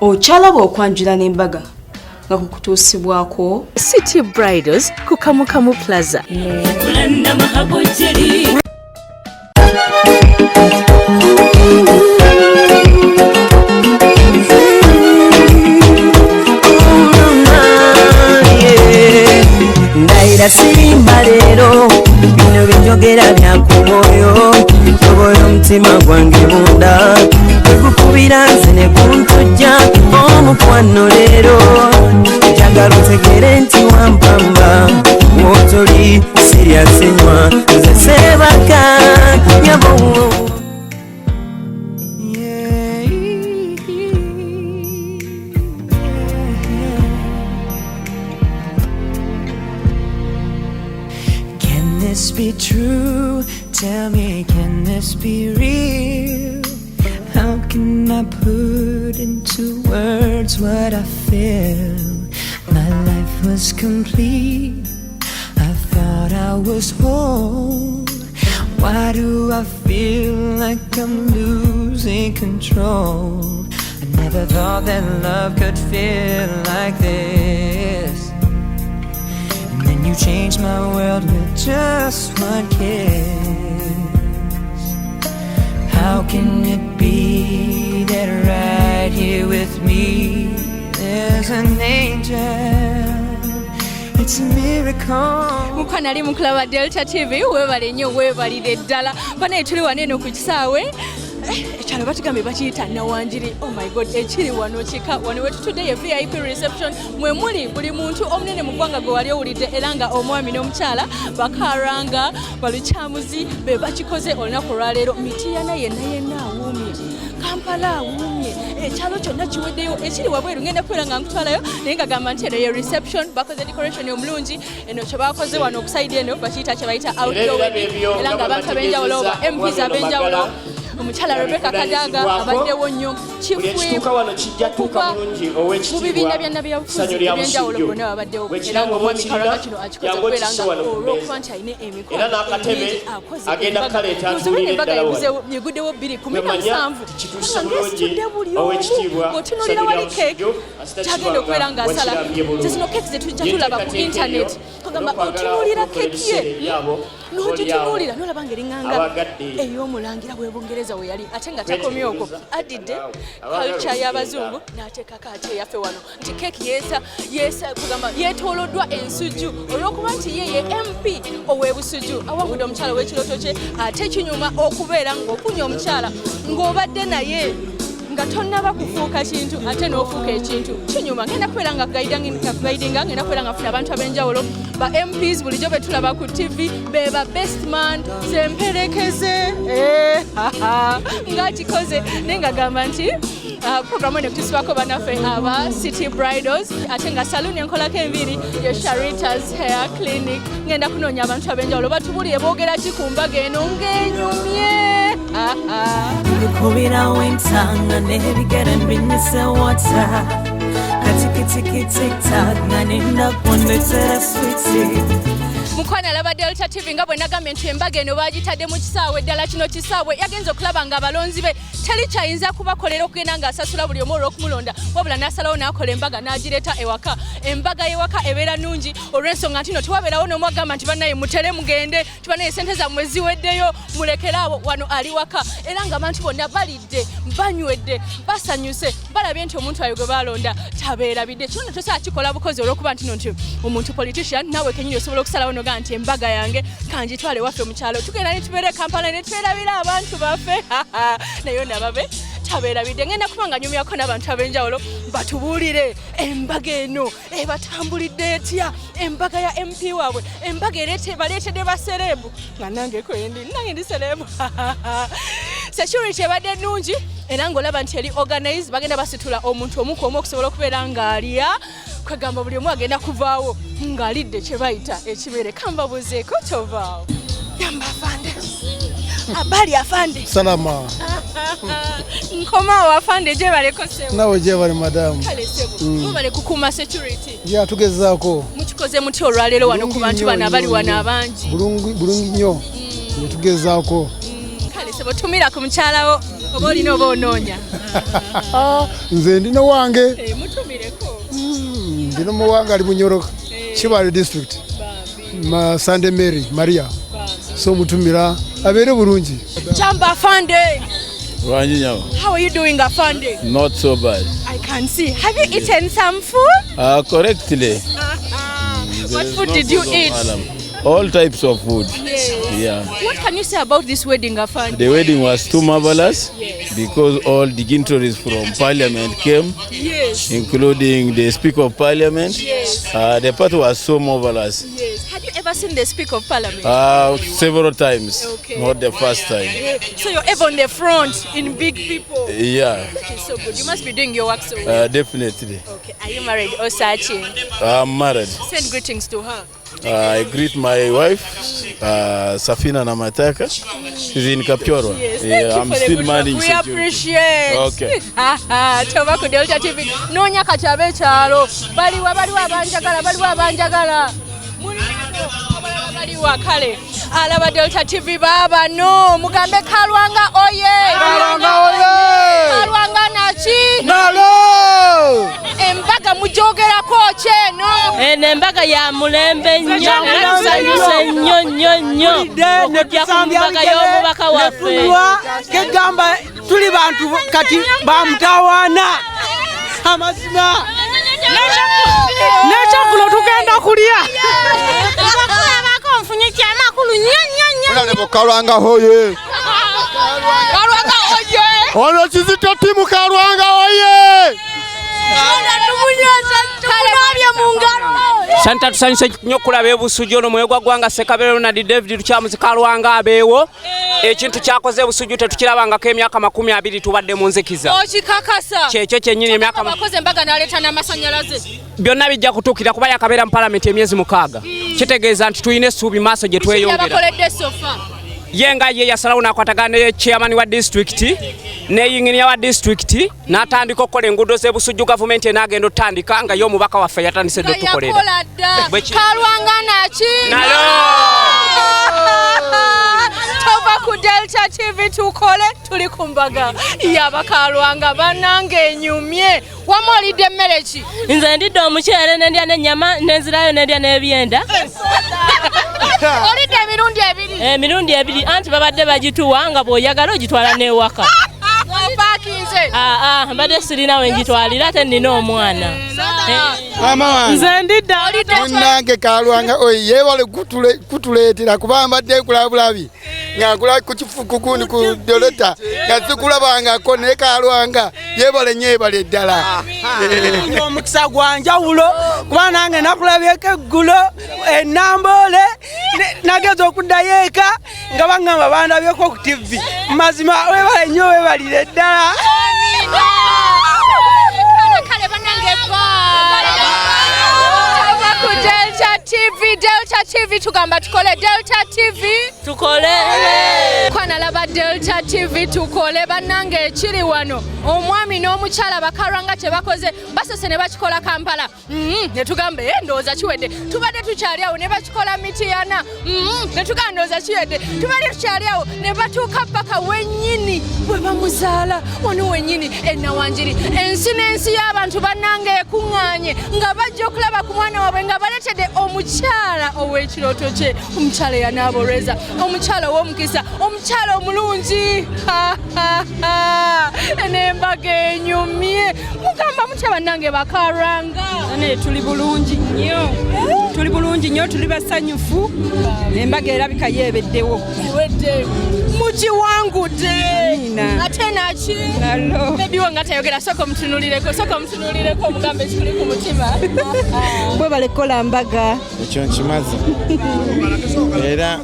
Ochalaba okwanjula n'embaga nga kukutuusibwako City Bridals ku Kamukamu Plaza. Ndaira simba lero bino binjogera byakumoyo toboyo mutima gwange munda kukubira nze ne kuntujja omukwano lero njagala otegere nti wampamba wotoli serious nywa nze sebaka nyabo. Can this be true? Tell me, can this be real? How can I put into words what I feel? My life was complete. I thought I was whole. Why do I feel like I'm losing control? I never thought that love could feel like this. And then you changed my world with just one kiss. How can it be that right here with me there's an angel? It's a miracle. Mukwana ali mukulaba Delta TV webale nnyo webalire ddala bana etuli waneno ku kisaawe ekyalo batugambe bakiyita Nawanjiri. Oh my god, ekiri wano kika wano wetutudde ye VIP reception mwe muli buli muntu omunene mu ggwanga gwe wali owulidde era nga omwami n'omukyala bakaranga balukyamuzi be bakikoze olunaku lwaleero Mityana yenna awuumye Kampala awuumye ekyalo kyonna kiweddeyo ekiri wabweru ngenda kubeera nga nkutwalayo naye nga gamba nti eno ye reception bakoze decoration omulungi eno kye bakoze wano okusaidi eno bakiyita kye bayita outdoor wedding era nga abantu ab'enjawulo oba MPs ab'enjawulo omukyala Rebecca Kadaga abaddewo nnyo kifwe mu bibiina bya nabyabufuzi ebyenjawulo bonna babaddewo era nga omwami Karaga kino akikoze kubeera nga olw'okuba nti alina emikono mingi akoze embaga yeguddewo 2:17 ng'esitudde buli omu ng'otunuulira wali keeki kyagenda okubeera ng'asala zino keeki zetujja tulaba ku intaneti kagamba otunuulira keeki ye n'ogitunuulira n'olaba ng'eriŋŋanga ey'omulangira bw'Ebungereza we yali ate nga takomyeko addidde culture y'abazungu n'ateekako ate eyaffe wano nti keeki kugamba yeetooloddwa ensujju olw'okuba nti ye MP ow'ebusujju awangudde omukyala w'ekirooto kye ate kinyuma okubeera ng'okunya omukyala ng'obadde naye nga tonnaba kufuuka kintu ate n'ofuuka ekintu kinyuma ngenda kubeera nga guidinga ngenda kubeera nga funa abantu ab'enjawulo ba MPs bulijjo be tulaba ku TV be ba best man semperekeze ngakikoze naye nga gamba nti programu eno kutusibako bannaffe aba City Bridals ate nga saloon enkolako enviri ye Sharita's Hair Clinic ngenda kunoonya abantu ab'enjawulo batubulire boogera ki ku mbaga eno ng'enyumye Kubira wentanga nebigera mbinyise wata Katikitiki-tik-tak Naninda kwondetera sweetie Mukwana alaba Delta TV nga bwe nagambye nti embaga eno bagitadde mu kisaawe ddala kino kisaawe yagenza okulaba nga abalonzi be teri kyayinza kubakolera okugenda ng'asasula buli omu olw'okumulonda wabula n'asalawo n'akola embaga n'agireeta ewaka embaga y'ewaka ebeera nnungi olw'ensonga nti no tewabeerawo n'omu agamba nti bannaye mutere mugende tibannaye sente zammwe ziweddeyo mulekere awo wano ali waka era nga abantu bonna balidde banywedde basanyuse balabye nti omuntu ayo gwe balonda tabeerabidde kino tosobola kikola bukozi olw'okuba nti no nti omuntu politician naawe kenyini osobola okusalawo noga nti embaga yange kanjitwale waffe mu kyalo tugenda ne tubeere Kampala ne twerabira abantu baffe naye nababe tabeerabidde ngenda kubanga nyumyako n'abantu ab'enjawulo batubuulire embaga eno ebatambulidde etya embaga ya MP waabwe embaga baleetedde baserebu nga nange ndi serebu security ebadde ennungi era ng'olaba nti eri organize bagenda basitula omuntu omuku omu okusobola okubeera ng'alya kwegamba buli omu agenda kuvaawo ng'alidde kye bayita ekibeere kambabuzeeko tovaawo yamba afande habari afande salama nkoma afande je baleko sebu nawe je bali madam kale sebu mubale kukuma security ya tugezaako mukikoze muti olwaleero wano ku bantu bana bali wana abangi bulungi nnyo tugezaako kale sebu tumira ku mukyalawo oba olina oba onoonya nze ndina wange mutumireko ndina muwange ali Bunyoro Kibale district Sande Mary Maria so mutumira abere bulungi Jamba Afande. How are you doing, Afande? Not so bad. I can see. Have you eaten some food? Correctly. What food did you eat? All types of food. Yes. Yeah. What can you say about this wedding, Afande? The wedding was too marvelous because all dignitaries from Parliament came, including the Speaker of Parliament. The party was so marvelous. Had you ever seen the Speaker of Parliament? Several times, not the first time. So you're ever on the front in big people? Yeah. That is so good. You must be doing your work so well. Definitely. Okay. Are you married or searching? I'm married. Send greetings to her. I greet my wife, Safina Namataka. She's in Kapchorwa. Yes, I'm still managing. We appreciate. Okay. Tova ku Delta TV. Nonya kachabe chalo. Baliwa abanjagala. Baliwa kale. Alaba Delta TV baba no. Mugambe Kalwanga oye. Kalwanga nachi. Nalo Embaga mujogera ko cheno. Embaga ya mulembe nnyo nsanyuse nnyo okujja ku mbaga y'omubaka waffe kegamba tuli bantu kati bamutawaana amazima n'ekyakulo tugenda kulya nfunye kyamakulu nnyo Kalwanga hoye ono Kizito timu Kalwanga hoye Santa tusanyuse nnyo kulaba ebusujju ono mwegwa gwanga Ssekabere Ronald David Tukyamuzi Kalwanga abeewo ekintu kyakoze ebusujju tetukirabangako emyaka 20 tubadde mu nzikiza okikakasa kyekyo kyennyini emyaka bakoze embaga n'aleeta n'amasannyalaze byonna bijja kutuukira kuba yakabeera mu palamenti emyezi 6 kitegeeza nti tulina essuubi maaso gye tweyongera yenga ye yasalawo n'akwatagana ne chairman wa district ne yinginiya wa district n'atandika okukola enguudo z'ebusujju gavumenti enaagenda otandika nga y'omubaka waffe yatandise ddotukolera Kalwanga nachi nalo tova ku Delta TV tukole tuli ku mbaga y'abakalwanga bannange enyumye wamolidde emmere ki nze ndidde omukyere nendya n'ennyama nenzirayo nendya n'ebyenda olidde emirundi ebiri anti babadde bagituwa nga bw'oyagala ogitwala n'ewaka wapakinze mbadde sirina we njitwalira ate nina omwana nze ndidda munnange Kalwanga oye yeebale kutuleetera kuba mbadde kulabulabi ng'akula ku kifukukundi ku Doleta nga sikulabangako naye Kalwanga yeebale nnyo yeebale ddala omukisa gwa njawulo kuba nange nakulabyeko eggulo enamboole nageza okuddayo eka nga baŋŋamba bandabyeko ku TV mazima weebale nnyo weebalire ddala kale bannange Delta TV tugamba tukole Delta TV tukole kwanalaba Delta TV tukole bannange ekiri wano omwami n'omukyala bakalwanga tebakoze basose ne bakikola Kampala ne tugambe ndowooza kiwedde tubadde tukyali awo ne bakikola Mityana ne tugamba ndowooza kiwedde tubadde tukyali awo ne batuuka paka wennyini bwe bamuzaala wano wennyini ennawanjiri ensi n'ensi y'abantu bannange ekuŋŋaanye nga bajja okulaba ku mwana waabwe nga baleetedde omukyala ow'ekirooto kye omukyala yanaaboreza omukyala ow'omukisa omukyala omulungi n'embaga enyumye mugamba mutya bannange bakalwanga tuli bulungi nnyo tuli basanyufu embaga erabika yeebeddewo mukiwangudde ate naki bebiwo nga tayogera soka omutunulireko omugambo ekikuli ku mutima bwe balekola mbaga ekyo nkimaze era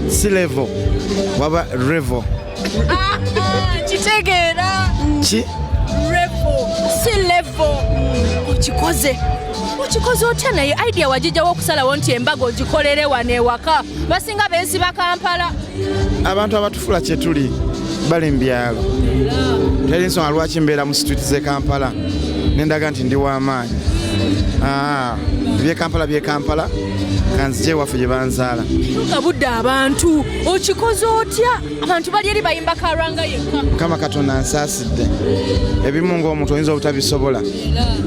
si level waba revel kitegeera ki revel si level okikoze otya naye idea wagijjawo okusalawo nti embaga ogikolere wano ewaka basinga bensi ba Kampala abantu abatufula kye tuli bali mu byalo teri nsonga lwaki mbeera mu situiti z'e Kampala nendaga nti ndi w'amaanyi bye Kampala kanzije waffe gye banzaala. Ngabudde abantu okikoze otya abantu bali eri bayimba Kalwanga yekka. Mukama Katonda ansaasidde ebimu ng'omuntu oyinza obutabisobola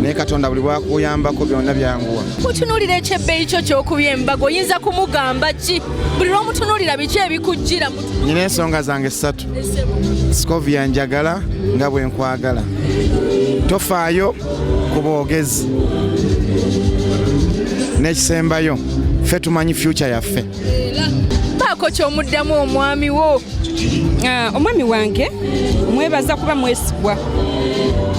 naye Katonda buli bwakuyambako byonna byanguwa. Kutunuulira ekyebbeeyi kyo ky'okubya embaga oyinza kumugamba ki buli lw'omutunuulira biki ebikujjira? Nina ensonga zange 3. Scovia njagala nga bwe nkwagala. Tofaayo ku boogezi n'ekisembayo ffe tumanyi future yaffe. Baako ky'omuddamu omwami wo? Omwami wange mwebaza kuba mwesigwa,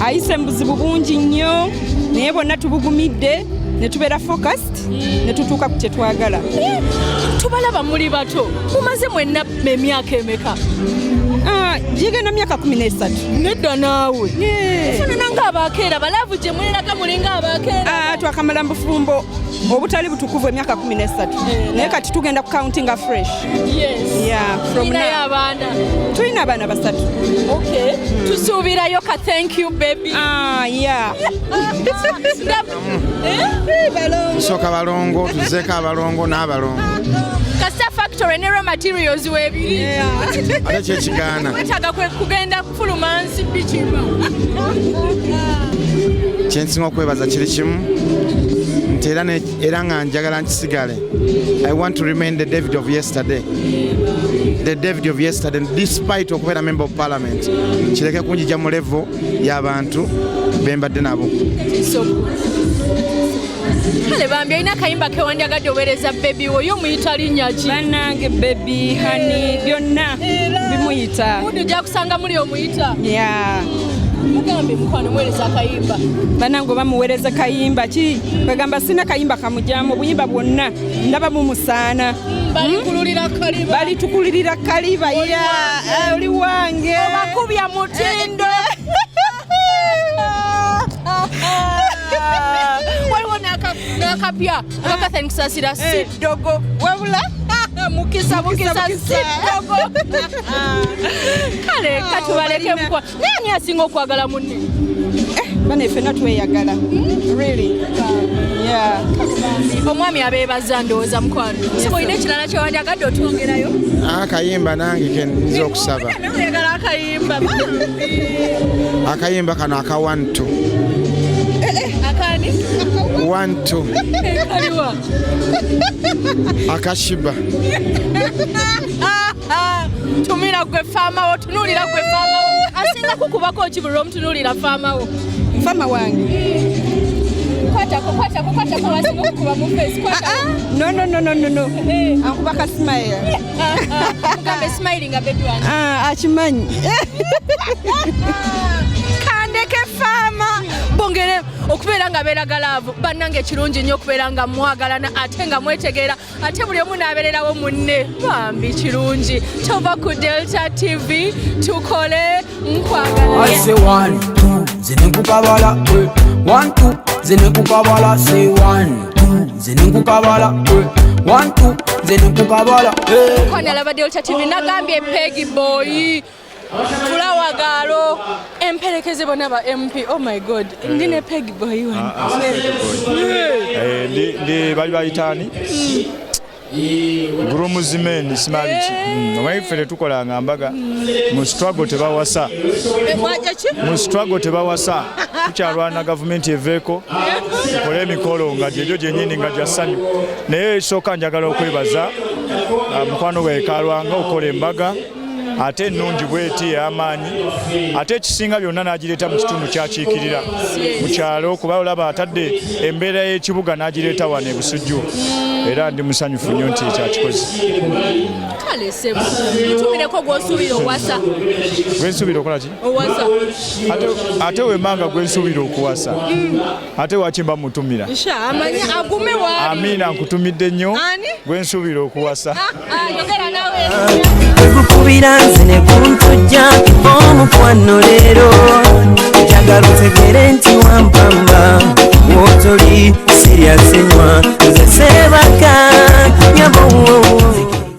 ayise mu buzibu bungi nnyo naye bonna tubugumidde ne tubeera focused ne tutuuka ku kye twagala. Tubalaba muli bato, mumaze mwenna emyaka emeka? Gigenda myaka 13. Nedda naawe faanana ng'abakeera balaavu gye muliraga mulinga abakeera. Twakamala mu bufumbo obutali butukuvu emyaka 13 naye kati tugenda ku countinga fresh. Tulinayo abaana? Tulina abaana 3. Okay. Tusuubirayo ka thank you baby. Tusooka balongo tuzeeko abalongo n'abalongo. Kasita factory ne raw materials weebiri. Ate kyekigaana. Wetaaga kugenda kufuluma nsi bikiba. Kyensinga okwebaza kiri kimu nti era nga njagala nkisigale. I want to remain the David of yesterday. The David of yesterday despite okubeera member of parliament. Kireke kunjija mu level y'abantu bembadde nabo. Kale bambi alina akayimba kewandyagadde oweereza baby oyo muyita linnya ki? Bannange baby hani byonna bimuyita. Muddu ojja kusanga muli omuyita? Mugambe mukwano muweereza akayimba. Bannange bamuweereza kayimba ki? Bagamba sina kayimba kamujjamu obuyimba bwonna ndaba mumusaana. Balitukulirira kaliba oli wange. Obakubya mutindo. Waliwo n'akapya akakatha nkusasira siddogo wabula mukisa siddogo. Kale katubaleke mukwa nani asinga okwagala munne? Bane ffenna tweyagala. Really? Omwami abeebaza ndowooza mukwano. Siko olina ekirala kyewandyagadde otwongerayo? Akayimba nange ke nza okusaba. Oyagala akayimba? Akayimba kano aka 1-2. Akani? 1-2. Kaliwa? Akashiba. Tumira gwe faamawo, tunuulira gwe faamawo. Asinga kukubako ki buli lw'omutunuulira faamawo? Fama wange. Kwatako wasinga okukuba mu face. No. Ankuba ka smile. Mugambe smiling nga baby wange. Akimanyi. Kandeke faama. Bongere okubeera nga beeragalaavu bannange kirungi nnyo okubeera nga mwagalana ate nga mwetegeera ate buli omu n'abeererawo munne bambi kirungi. Tova ku Delta TV tukole nkwagala. Say 1, 2 zinekukabala 1, 2 zinekukabala say 1, 2 zinekukabala 1, 2 zinekukabala. Kwana laba Delta TV nagambye Peggy Boy Flower Galo emperekeze bonna ba MP. Oh my God. Ndine Peggy Boy one. Ndi bali bayitani. Gromuzimeni simaliki. Omwifere tukola ngambaga mu struggle tebawasa. Mu struggle tebawasa. Tukyalwana government eveko. Tukole emikolo nga jejo gyenyini nga jasanyu. Naye soka njagala okwebaza mukwano gwe Kalwanga okola embaga. Ate ennungi bweti y'amaanyi ate ekisinga byonna n'agireeta mu kitundu kyakiikirira mu kyalo kuba olaba atadde embeera y'ekibuga n'agireeta wano ebusujju era ndi musanyufu nnyo nti ekyakikoze. Kale sebo tumireko gw'osuubira owasa. Gwensuubira okola ki? Owasa. Ate wemmanga gwensuubira okuwasa ate wakimba mutumira. Amanya agume waali. Amina nkutumidde nnyo gwensuubira okuwasa. Yogera nawe. Nze ne kuntujja omukwanule